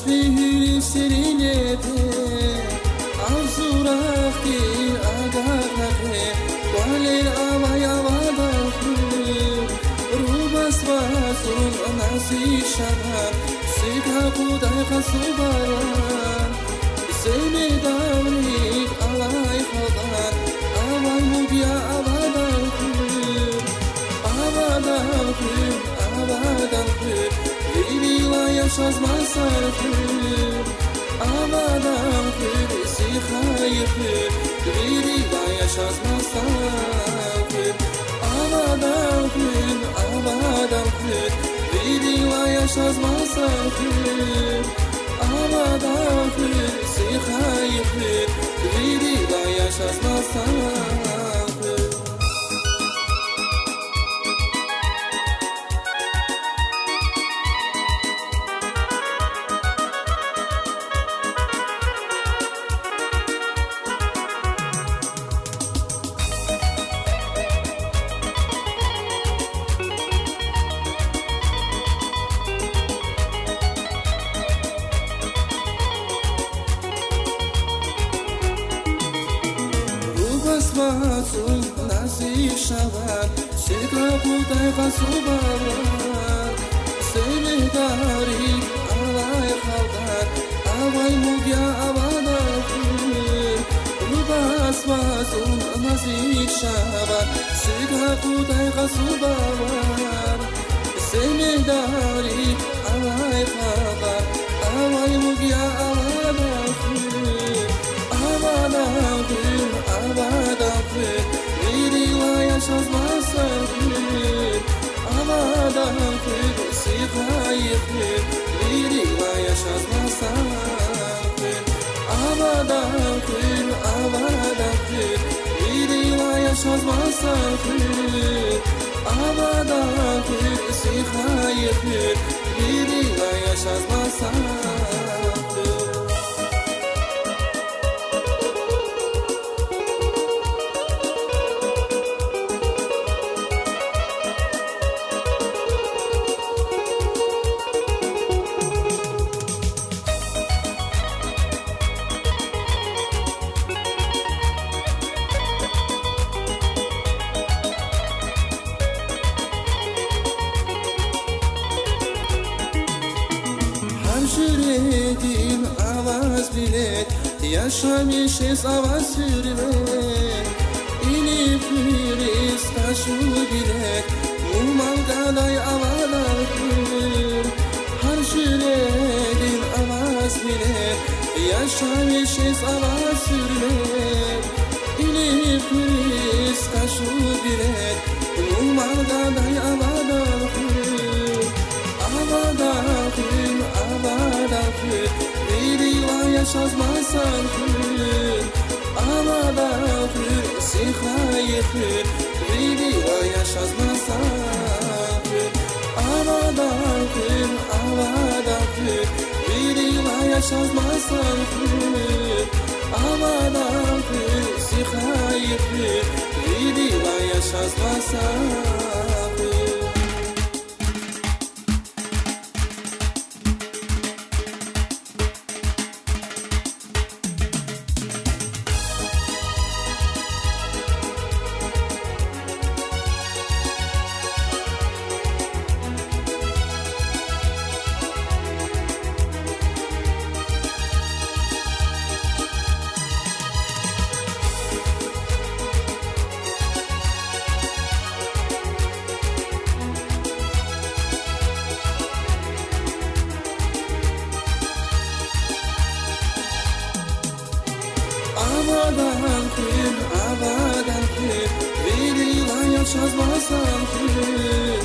Asbihiri sirinete Avzuraki agarake Walir avayavadaku Rubas vasun nasi shaban Sikha kudai khasubaran Seni davrik alay khadan Avay mubya avadaku Avadaku Avadaku Viriva yaşazmazsan kür Avadan kür Sikhayı kür Viriva yaşazmazsan kür Avadan kür Avadan kür Viriva yaşazmazsan kür Avadan kür Sikhayı kür Viriva yaşazmazsan kür Masul nasi shaban Sikha kudai khasubaran Seni darik alay khaldan Avay mubya avadaku Rubas masul nasi shaban Sikha kudai khasubaran Seni darik alay khaldan Avay mubya avadaku Avadaku Avadaku Viriva yaşazmazsan kür Avadaku Sikhayı kür Viriva yaşazmazsan kür Avadaku Avadaku Viriva yaşazmazsan kür Avadaku Sikhayı kür Viriva yaşazmazsan kür Şiredin avaz bilet Yaşamışız avaz sürmek İlip yürüz taşı bilet Mumal gaday avalar kür Har şiredin avaz bilet Yaşamışız avaz sürmek İlip yürüz taşı bilet Mumal gaday avalar kür Avadaku, avadaku Viriva yaşazmazsan kür Avadaku, sikhayı kür Viriva yaşazmazsan kür Avadaku, avadaku Viriva yaşazmazsan kür Avadaku, sikhayı kür Viriva yaşazmazsan kür Avadan kür Viriva yaşazmazsan kür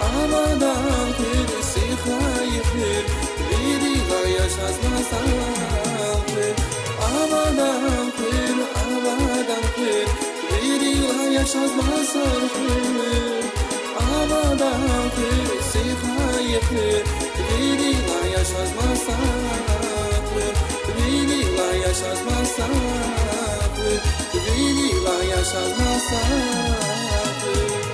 Avadan kür Sikhayı kür Viriva yaşazmazsan kür Avadan kür Viriva yaşazmazsan kür Avadan kür Sikhayı kür Viriva yaşazmazsan kür Viriva yaşazmazsan kür Viriva yaşazmazsan kür